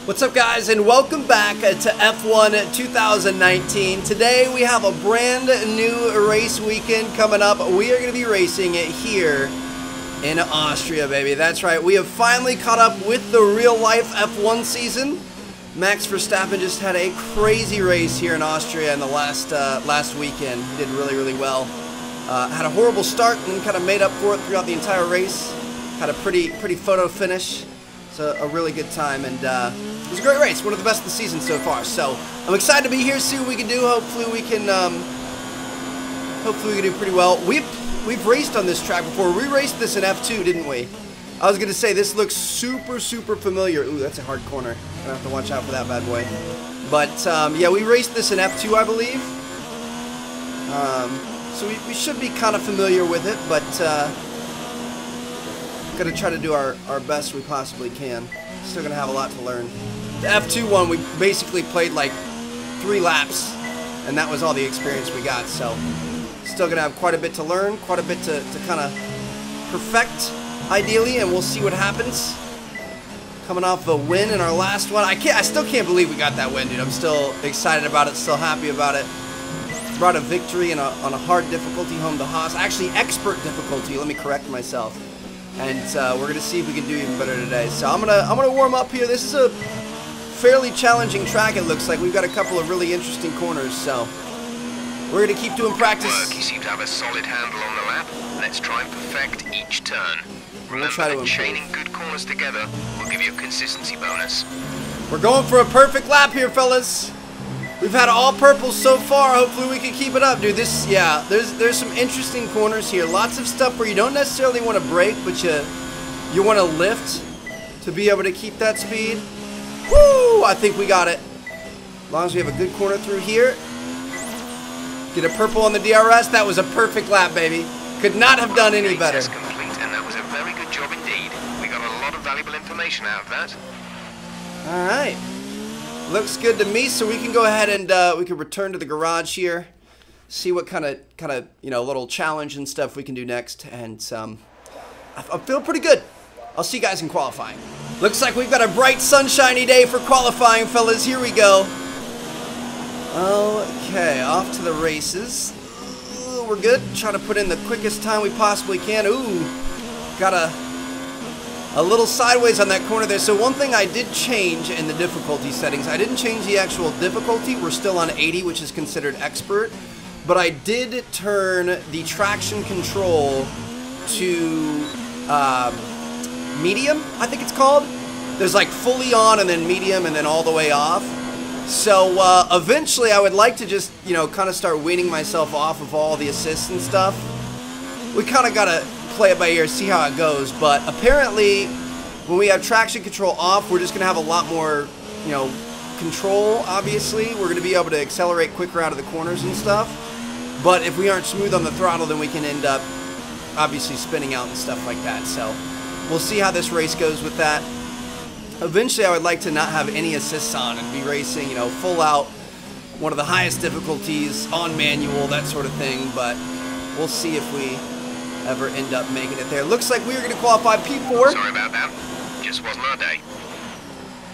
What's up, guys, and welcome back to F1 2019. Today we have a brand new race weekend coming up. We are going to be racing it here in Austria, baby. That's right. We have finally caught up with the real-life F1 season. Max Verstappen just had a crazy race here in Austria in the last weekend. He did really well. Had a horrible start and then kind of made up for it throughout the entire race. Had a pretty photo finish. It's a really good time, and it was a great race. One of the best of the season so far. So I'm excited to be here, see what we can do. Hopefully we can do pretty well. We've raced on this track before. We raced this in F2, didn't we? I was gonna say this looks super familiar. Ooh, that's a hard corner. Gonna have to watch out for that bad boy. But yeah, we raced this in F2, I believe. So we should be kind of familiar with it, but gonna try to do our best we possibly can. Still gonna have a lot to learn. The F2 one, we basically played like 3 laps, and that was all the experience we got. So still gonna have quite a bit to learn, quite a bit to kind of perfect, ideally, and we'll see what happens. Coming off a win in our last one, I still can't believe we got that win, dude. I'm still excited about it, still happy about it. Brought a victory on a hard difficulty home to Haas. Actually, expert difficulty. Let me correct myself. And we're gonna see if we can do even better today. So I'm gonna warm up here. This is a fairly challenging track. It looks like we've got a couple of really interesting corners. So we're gonna keep doing practice. You seem to have a solid handle on the lap. Let's try and perfect each turn. We'll try to Remember that chaining good corners together will give you a consistency bonus. We're going for a perfect lap here, fellas. We've had all purples so far. Hopefully we can keep it up, dude. There's some interesting corners here. Lots of stuff where you don't necessarily want to brake, but you want to lift to be able to keep that speed. Woo! I think we got it. As long as we have a good corner through here. Get a purple on the DRS. That was a perfect lap, baby. Could not have done any better. Test complete, and that was a very good job indeed. We got a lot of valuable information out of that. All right. Looks good to me, so we can go ahead and we can return to the garage here, see what kind of little challenge and stuff we can do next, and I feel pretty good. I'll see you guys in qualifying. Looks like we've got a bright, sunshiny day for qualifying, fellas. Here we go. Okay, off to the races. Ooh, we're good. Trying to put in the quickest time we possibly can. Ooh, got a little sideways on that corner there. So one thing I did change in the difficulty settings, I didn't change the actual difficulty. We're still on 80, which is considered expert. But I did turn the traction control to medium, I think it's called. There's like fully on and then medium and then all the way off. So eventually I would like to just, kind of start weaning myself off of all the assists and stuff. We kind of got to play it by ear, see how it goes, but apparently when we have traction control off, we're just gonna have a lot more control. Obviously we're gonna be able to accelerate quicker out of the corners and stuff, but if we aren't smooth on the throttle, then we can end up obviously spinning out and stuff like that. So we'll see how this race goes with that. Eventually I would like to not have any assists on and be racing full out, one of the highest difficulties on manual, that sort of thing, but we'll see if we ever end up making it there. Looks like we are going to qualify P4. Sorry about that. Just wasn't our day.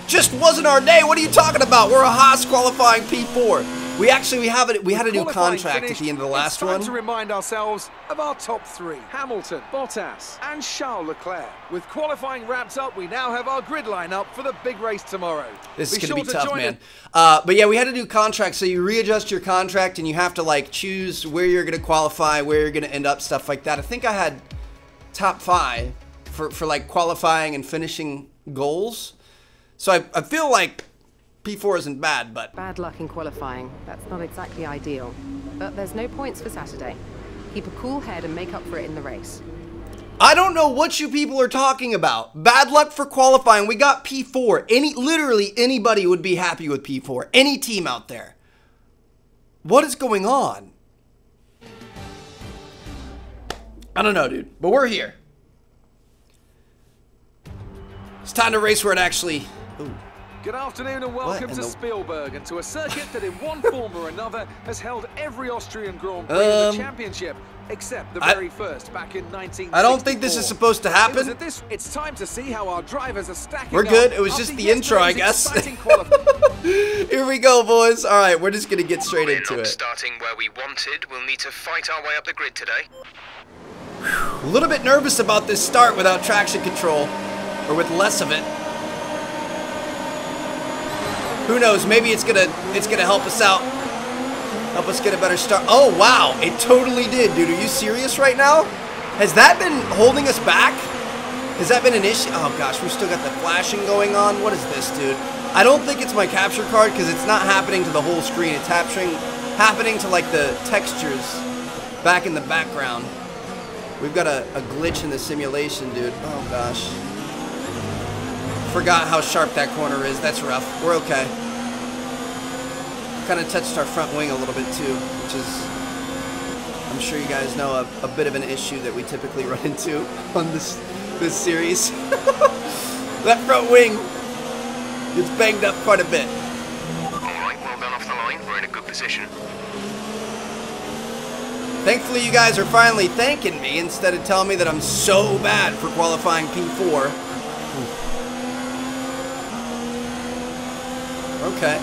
Just wasn't our day? What are you talking about? We're a Haas qualifying P4. We had a new contract at the end of the last one. It's time to remind ourselves of our top 3. Hamilton, Bottas and Charles Leclerc. With qualifying wrapped up, we now have our grid lineup for the big race tomorrow. This is going to be tough, man. But yeah, we had a new contract, so you readjust your contract and you have to choose where you're going to qualify, where you're going to end up, stuff like that. I think I had top 5 for qualifying and finishing goals. So I feel like P4 isn't bad, but bad luck in qualifying. That's not exactly ideal. But there's no points for Saturday. Keep a cool head and make up for it in the race. I don't know what you people are talking about. Bad luck for qualifying. We got P4. Literally anybody would be happy with P4. Any team out there. What is going on? I don't know, dude. But we're here. It's time to race where it actually... Ooh. Good afternoon and welcome to Spielberg, and to a circuit that in one form or another has held every Austrian Grand Prix in the championship except the very first back in 1964. I don't think this is supposed to happen. It's time to see how our drivers are stacking We're good. up It was just after the intro, I guess. Here we go, boys. All right, we're just gonna get straight into We're not it. starting where we wanted. We'll need to fight our way up the grid today. A little bit nervous about this start without traction control, or with less of it. Who knows? Maybe it's gonna help us out, help us get a better start. Oh wow, it totally did, dude. Are you serious right now? Has that been holding us back? Has that been an issue? Oh gosh, we've still got the flashing going on. What is this, dude? I don't think it's my capture card because it's not happening to the whole screen. It's happening to like the textures back in the background. We've got a glitch in the simulation, dude. Oh gosh. Forgot how sharp that corner is. That's rough. We're okay. Kind of touched our front wing a little bit too, which is, I'm sure you guys know, a bit of an issue that we typically run into on this series. That front wing gets banged up quite a bit. Alright, well done off the line. We're in a good position. Thankfully, you guys are finally thanking me instead of telling me that I'm so bad for qualifying P4. Okay.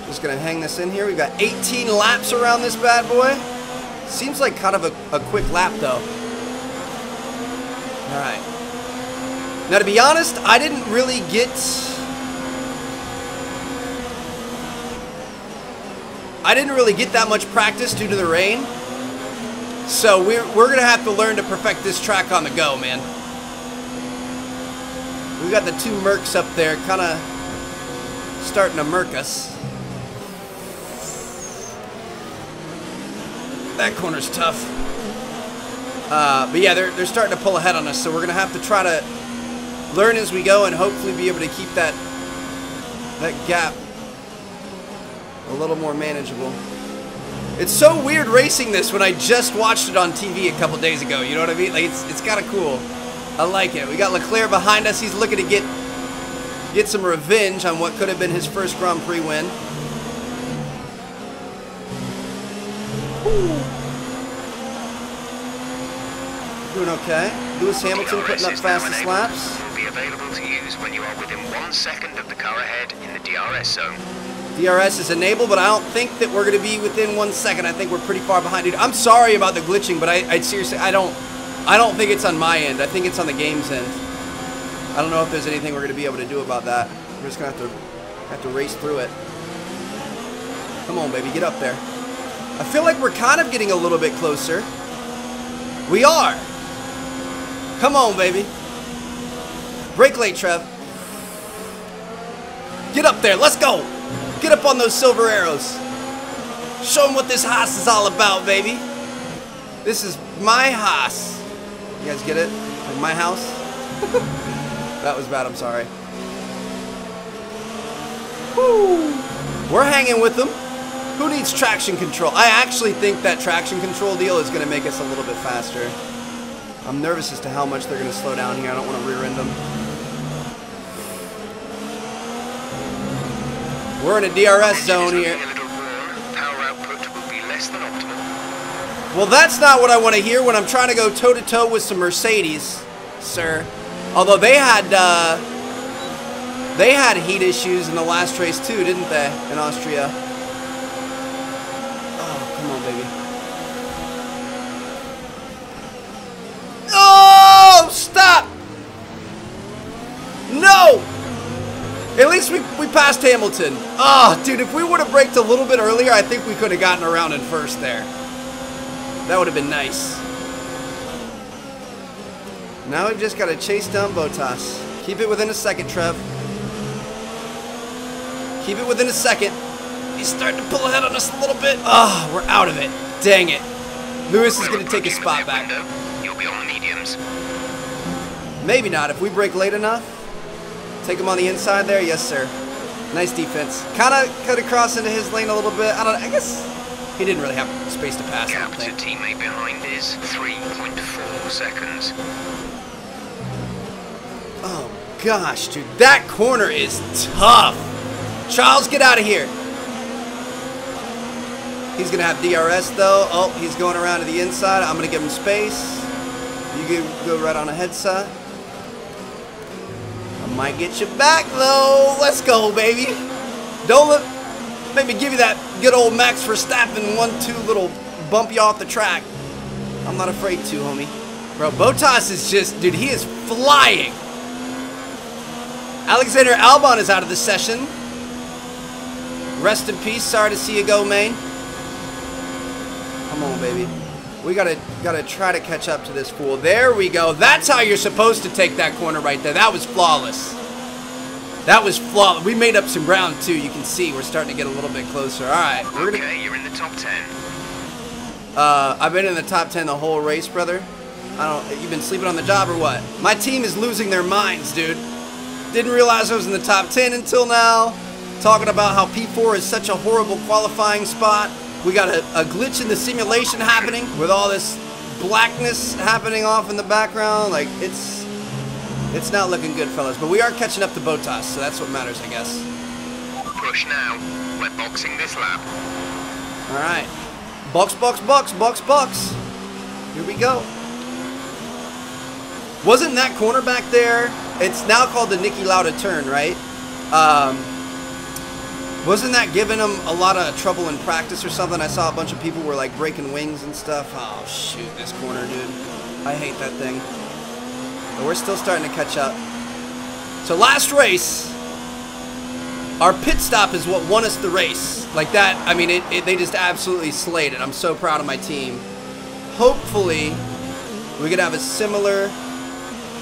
Just gonna hang this in here. We've got 18 laps around this bad boy. Seems like kind of a quick lap, though. All right. Now, to be honest, I didn't really get that much practice due to the rain. So we're gonna have to learn to perfect this track on the go, man. We got the two Mercs up there, kind of starting to Merc us. That corner's tough. But yeah, they're starting to pull ahead on us, so we're gonna have to try to learn as we go and hopefully be able to keep that gap a little more manageable. It's so weird racing this when I just watched it on TV a couple days ago. You know what I mean? Like it's kind of cool. I like it. We got Leclerc behind us. He's looking to get some revenge on what could have been his first Grand Prix win. Doing okay. Lewis Hamilton putting up fastest laps. Will be available to use when you are within 1 second of the car ahead in the DRS zone. DRS is enabled, but I don't think that we're going to be within 1 second. I think we're pretty far behind, dude. I'm sorry about the glitching, but I seriously, I don't think it's on my end. I think it's on the game's end. I don't know if there's anything we're going to be able to do about that. We're just going to have to race through it. Come on, baby, get up there. I feel like we're kind of getting a little bit closer. We are. Come on, baby. Brake late, Trev. Get up there. Let's go. Get up on those silver arrows. Show them what this Haas is all about, baby. This is my Haas. You guys get it? Like my house? That was bad, I'm sorry. Woo! We're hanging with them. Who needs traction control? I actually think that traction control deal is going to make us a little bit faster. I'm nervous as to how much they're going to slow down here. I don't want to rear end them. We're in a DRS zone here. Power output will be less than optimal. Well, that's not what I want to hear when I'm trying to go toe-to-toe with some Mercedes, sir. Although they had heat issues in the last race too, didn't they, in Austria? Oh, come on, baby. Oh, stop! No! At least we passed Hamilton. Oh, dude, if we would have braked a little bit earlier, I think we could have gotten around in first there. That would have been nice. Now we've just got to chase down Bottas. Keep it within a second, Trev. Keep it within a second. He's starting to pull ahead on us a little bit. Oh, we're out of it. Dang it. Lewis is going to take a spot back. You'll be on the mediums. Maybe not. If we brake late enough, take him on the inside there. Yes, sir. Nice defense. Kind of cut across into his lane a little bit. I guess he didn't really have space to pass. Gap to teammate behind is 3.4 seconds. Oh, gosh, dude. That corner is tough. Charles, get out of here. He's going to have DRS, though. Oh, he's going around to the inside. I'm going to give him space. You go right on ahead, side. I might get you back, though. Let's go, baby. Don't let me give you that good old Max Verstappen 1-2 little bump you off the track. I'm not afraid to, homie. Bro, Bottas is just, dude, he is flying. Alexander Albon is out of the session. Rest in peace. Sorry to see you go, man. Come on, baby. We gotta try to catch up to this fool. There we go. That's how you're supposed to take that corner right there. That was flawless. That was flawless. We made up some ground too. You can see we're starting to get a little bit closer. All right. Okay, you're in the top 10. I've been in the top 10 the whole race, brother. You've been sleeping on the job or what? My team is losing their minds, dude. Didn't realize I was in the top 10 until now. Talking about how P4 is such a horrible qualifying spot. We got a glitch in the simulation happening with all this blackness happening off in the background. Like, it's not looking good, fellas. But we are catching up to Bottas, so that's what matters, I guess. Push now. We're boxing this lap. All right. Box, box, box, box, box. Here we go. Wasn't that corner back there? It's now called the Niki Lauda turn, right? Wasn't that giving him a lot of trouble in practice or something? I saw a bunch of people were like breaking wings and stuff. Oh, shoot, this corner, dude. I hate that thing. But we're still starting to catch up. So last race, our pit stop is what won us the race. Like that, I mean, they just absolutely slayed it. I'm so proud of my team. Hopefully, we could have a similar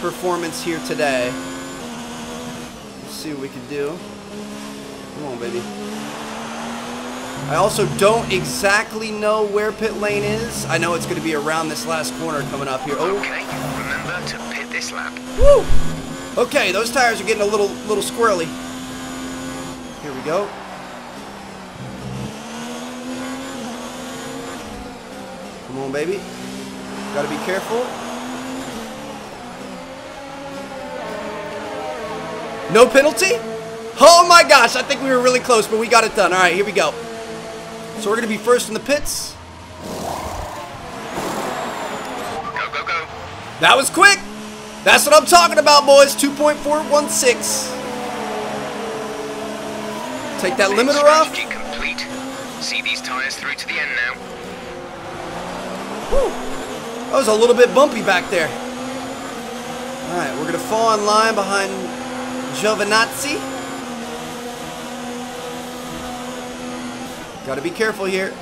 performance here today. Let's see what we can do. Come on, baby. I also don't exactly know where pit lane is. I know it's going to be around this last corner coming up here. Oh. Okay, remember to pit this lap. Woo! Okay, those tires are getting a little squirrely. Here we go. Come on, baby. Got to be careful. No penalty? Oh my gosh, I think we were really close, but we got it done. All right, here we go. So we're going to be first in the pits. Go, go, go. That was quick. That's what I'm talking about, boys. 2.416. Take that limiter off. Strategy complete. See these tires through to the end now. Whew. That was a little bit bumpy back there. All right, we're going to fall in line behind Giovinazzi. Got to be careful here.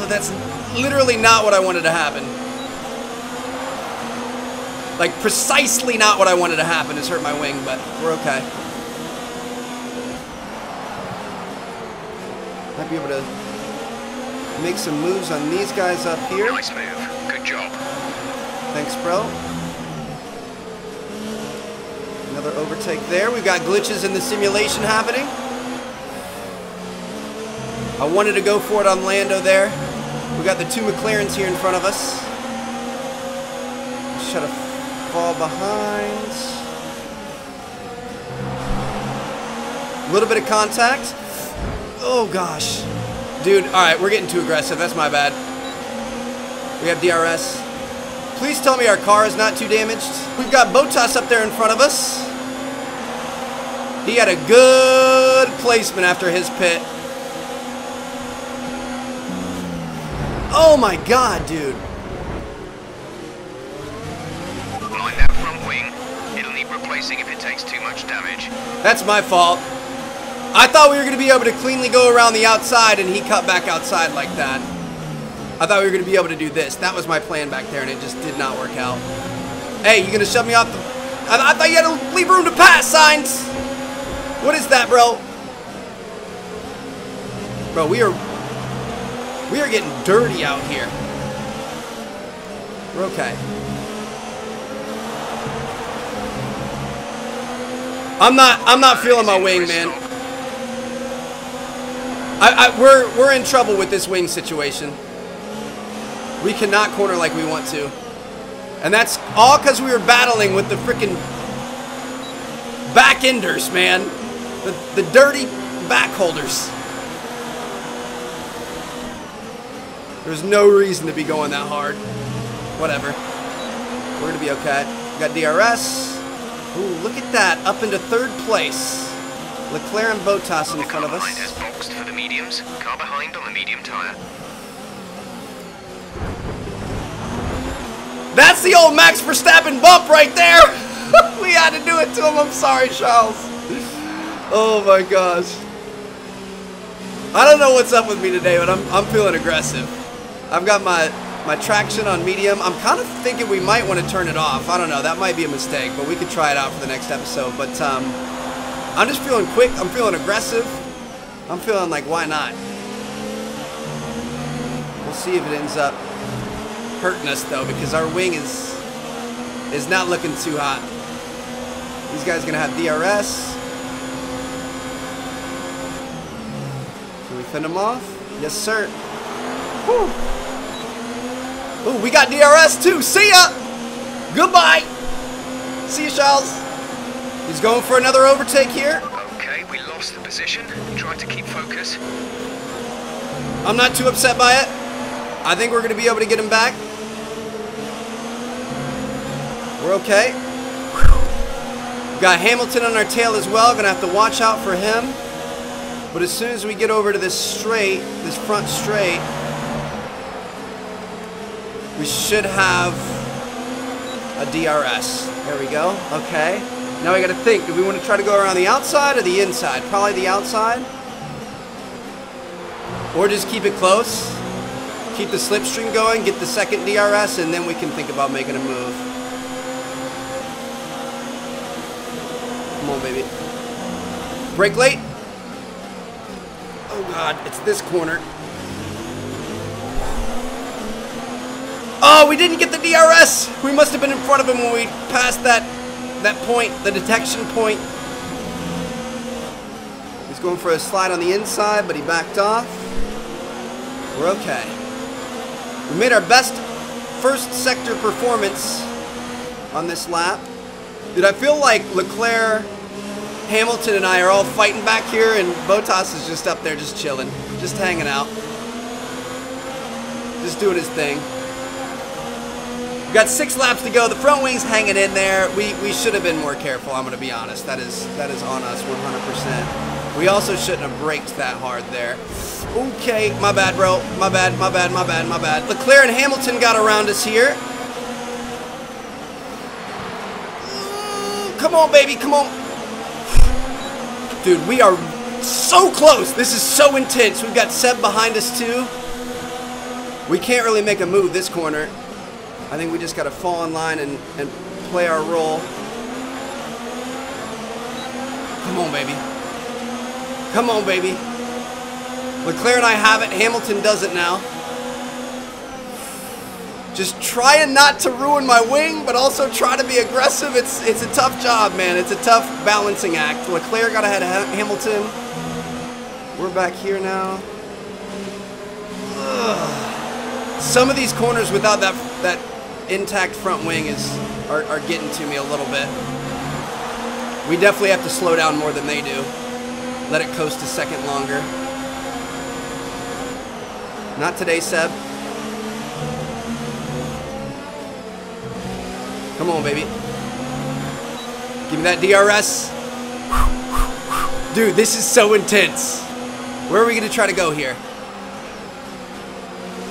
That's literally not what I wanted to happen. Like, precisely not what I wanted to happen is hurt my wing, but we're okay. Might be able to make some moves on these guys up here. Nice move. Good job. Thanks, bro. Another overtake there. We've got glitches in the simulation happening. I wanted to go for it on Lando there. We got the two McLarens here in front of us. Just try to fall behind. A little bit of contact. Oh gosh. Dude, alright, we're getting too aggressive. That's my bad. We have DRS. Please tell me our car is not too damaged. We've got Bottas up there in front of us. He had a good placement after his pit. Oh my god, dude. Line that front wing. It'll need replacing if it takes too much damage. That's my fault. I thought we were going to be able to cleanly go around the outside and he cut back outside like that. I thought we were going to be able to do this. That was my plan back there and it just did not work out. Hey, you going to shove me off the... I thought you had to leave room to pass, signs. What is that, bro? Bro, we are getting dirty out here. We're okay. I'm not feeling my wing, man. We're in trouble with this wing situation. We cannot corner like we want to. And that's all because we were battling with the freaking back enders, man. The dirty back holders. There's no reason to be going that hard. Whatever. We're going to be okay. We got DRS. Ooh, look at that. Up into 3rd place. Leclerc and Bottas in front of us. Car behind has boxed for the mediums. Car behind on the medium tyre. That's the old Max Verstappen bump right there. We had to do it to him. I'm sorry, Charles. Oh my gosh. I don't know what's up with me today, but I'm feeling aggressive. I've got my traction on medium. I'm kind of thinking we might want to turn it off. I don't know. That might be a mistake, but we could try it out for the next episode. But I'm just feeling quick. I'm feeling aggressive. I'm feeling like, why not? We'll see if it ends up hurting us though, because our wing is not looking too hot. These guys are gonna have DRS. Can we fend them off? Yes, sir. Whew. Ooh, we got DRS too. See ya. Goodbye. See you, Charles. He's going for another overtake here. Okay, we lost the position. Try to keep focus. I'm not too upset by it. I think we're going to be able to get him back. We're okay. We've got Hamilton on our tail as well. Going to have to watch out for him. But as soon as we get over to this straight, this front straight, we should have a DRS. There we go. Okay. Now we got to think. Do we want to try to go around the outside or the inside? Probably the outside. Or just keep it close. Keep the slipstream going. Get the second DRS, and then we can think about making a move. Come on, baby. Brake late. Oh, God. It's this corner. Oh, we didn't get the DRS. We must have been in front of him when we passed that point, the detection point. He's going for a slide on the inside, but he backed off. We're okay. We made our best first sector performance on this lap. Dude, I feel like Leclerc, Hamilton, and I are all fighting back here, and Bottas is just up there just chilling, just hanging out. Just doing his thing. We've got 6 laps to go. The front wing's hanging in there. We should have been more careful, I'm going to be honest. That is on us 100%. We also shouldn't have braked that hard there. Okay, my bad, bro. My bad. Leclerc and Hamilton got around us here. Come on, baby, come on. Dude, we are so close. This is so intense. We've got Seb behind us, too. We can't really make a move this corner. I think we just got to fall in line and play our role. Come on, baby. Come on, baby. Leclerc and I have it. Hamilton does it now. Just trying not to ruin my wing, but also try to be aggressive. It's a tough job, man. It's a tough balancing act. Leclerc got ahead of Hamilton. We're back here now. Ugh. Some of these corners without that intact front wing are getting to me a little bit. We definitely have to slow down more than they do. Let it coast a second longer. Not today, Seb. Come on, baby. Give me that DRS. Dude, this is so intense. Where are we going to try to go here?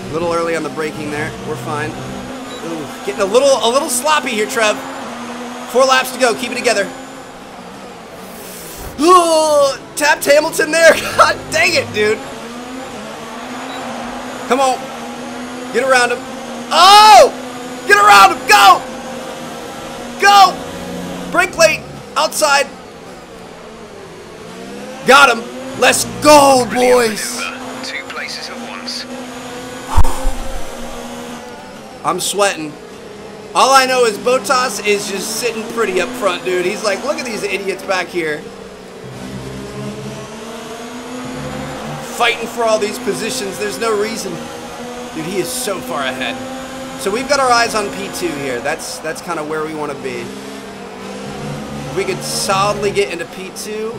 A little early on the braking there. We're fine. Ooh, getting a little sloppy here, Trev. 4 laps to go. Keep it together. Ooh, tapped Hamilton there. God dang it, dude. Come on. Get around him. Oh! Get around him. Go! Go! Brake late. Outside. Got him. Let's go, boys. 2 places at once. I'm sweating. All I know is Bottas is just sitting pretty up front, dude. He's like, look at these idiots back here. Fighting for all these positions. There's no reason. Dude, he is so far ahead. So we've got our eyes on P2 here. That's kind of where we want to be. If we could solidly get into P2,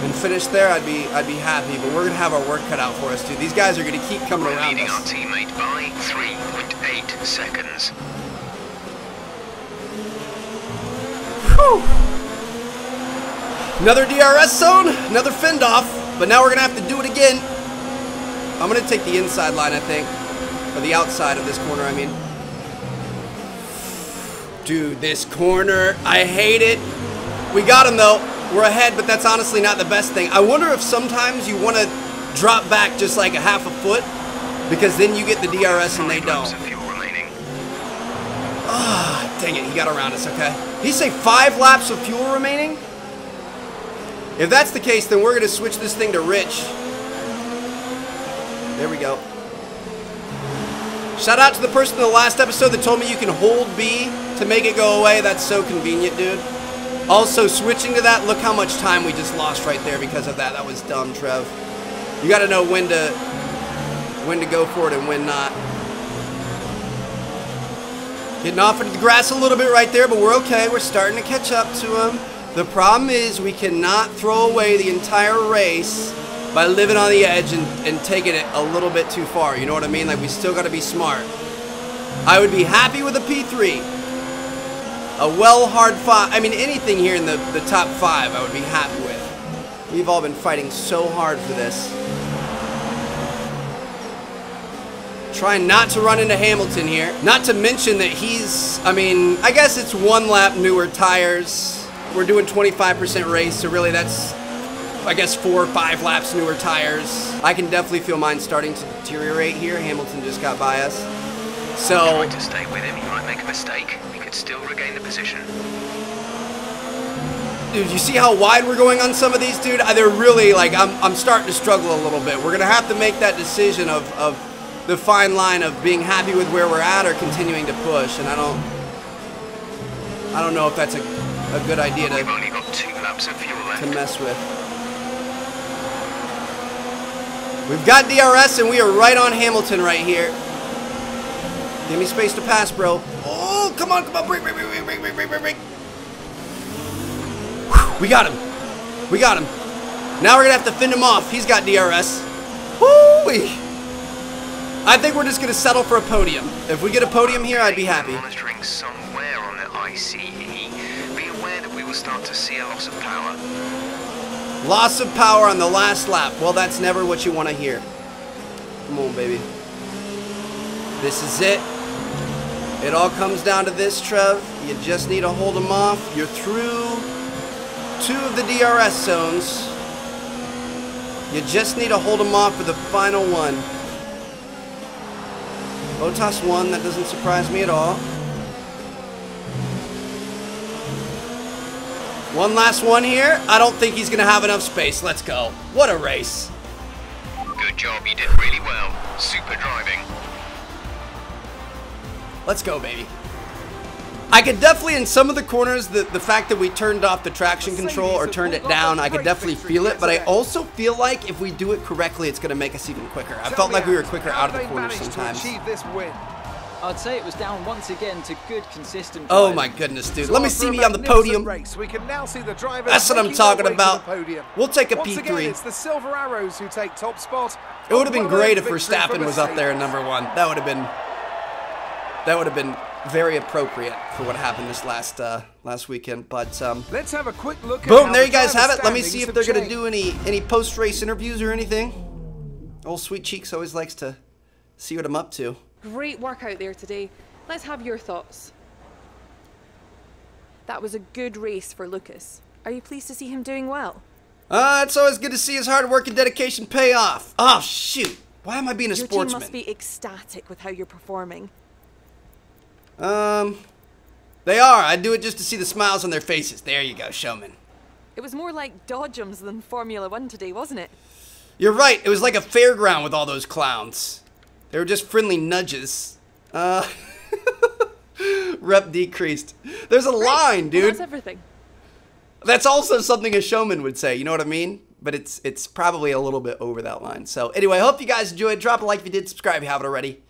and finish there, I'd be happy. But we're gonna have our work cut out for us, dude. These guys are gonna keep coming around Leading our us. teammate by 3.8 seconds. Whew. Another DRS zone, another fend off, but now we're gonna have to do it again. I'm gonna take the inside line, I think, or the outside of this corner, I mean. Dude, this corner, I hate it. We got him though. We're ahead, but that's honestly not the best thing. I wonder if sometimes you want to drop back just like a half a foot, because then you get the DRS and they don't. Ah, dang it, he got around us, okay. He say 5 laps of fuel remaining? If that's the case, then we're going to switch this thing to Rich. There we go. Shout out to the person in the last episode that told me you can hold B to make it go away. That's so convenient, dude. Also, switching to that, look how much time we just lost right there because of that. That was dumb, Trev. You got to know when to go for it and when not. Getting off into the grass a little bit right there, but we're okay. We're starting to catch up to him. The problem is we cannot throw away the entire race by living on the edge and taking it a little bit too far. You know what I mean? Like, we still got to be smart. I would be happy with a P3. A well hard 5. I mean, anything here in the top 5 I would be happy with. We've all been fighting so hard for this. Trying not to run into Hamilton here. Not to mention that he's, I mean, I guess it's 1 lap newer tires. We're doing 25% race, so really that's, I guess, 4 or 5 laps newer tires. I can definitely feel mine starting to deteriorate here. Hamilton just got by us. So, Try to stay with him, he might make a mistake. We could still regain the position. dude, you see how wide we're going on some of these, dude? They're really, like, I'm starting to struggle a little bit. We're gonna have to make that decision of the fine line of being happy with where we're at or continuing to push, and I don't know if that's a good idea We've only got 2 laps of fuel left. to mess with. We've got DRS and we are right on Hamilton right here. Give me space to pass, bro. Oh, come on, break. Whew, we got him. We got him. Now we're gonna have to fend him off. He's got DRS. Woo-wee. I think we're just gonna settle for a podium. If we get a podium here, I'd be happy. Monitoring somewhere on the ICE. Be aware that we will start to see a loss of power. Loss of power on the last lap. Well, that's never what you want to hear. Come on, baby. This is it. It all comes down to this, Trev. You just need to hold them off. You're through 2 of the DRS zones. You just need to hold them off for the final one. Bottas won. That doesn't surprise me at all. One last one here. I don't think he's going to have enough space. Let's go. What a race. Good job, you did really well. Super driving. Let's go, baby. I could definitely, in some of the corners, the fact that we turned off the traction control or turned it down, I could definitely feel it, but I also feel like if we do it correctly, it's going to make us even quicker. I felt like we were quicker out of the corners sometimes. I'd say it was down once again to good, consistent Oh driving. my goodness, dude. Let me see me on the podium. That's what I'm talking about. We'll take a P3. It's the Silver Arrows who take top spot. It would have been great if Verstappen was up there in #1. That would have been very appropriate for what happened this last weekend. But let's have a quick look. Boom, there you guys have it. Let me see if they're gonna do any post-race interviews or anything. Old Sweet Cheeks always likes to see what I'm up to. Great work out there today. Let's have your thoughts. That was a good race for Lucas. Are you pleased to see him doing well? It's always good to see his hard work and dedication pay off. Oh, shoot. Why am I being a Your sportsman? team must be ecstatic with how you're performing. They are. I do it just to see the smiles on their faces. There you go, showman. It was more like Dodgems than Formula 1 today, wasn't it? You're right. It was like a fairground with all those clowns. They were just friendly nudges. Rep decreased. There's a line, dude. Well, that's everything. That's also something a showman would say, you know what I mean? But it's probably a little bit over that line. So anyway, I hope you guys enjoyed. Drop a like if you did. Subscribe if you haven't already.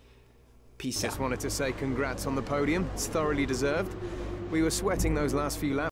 Peace out. Just wanted to say congrats on the podium. It's thoroughly deserved. We were sweating those last few laps.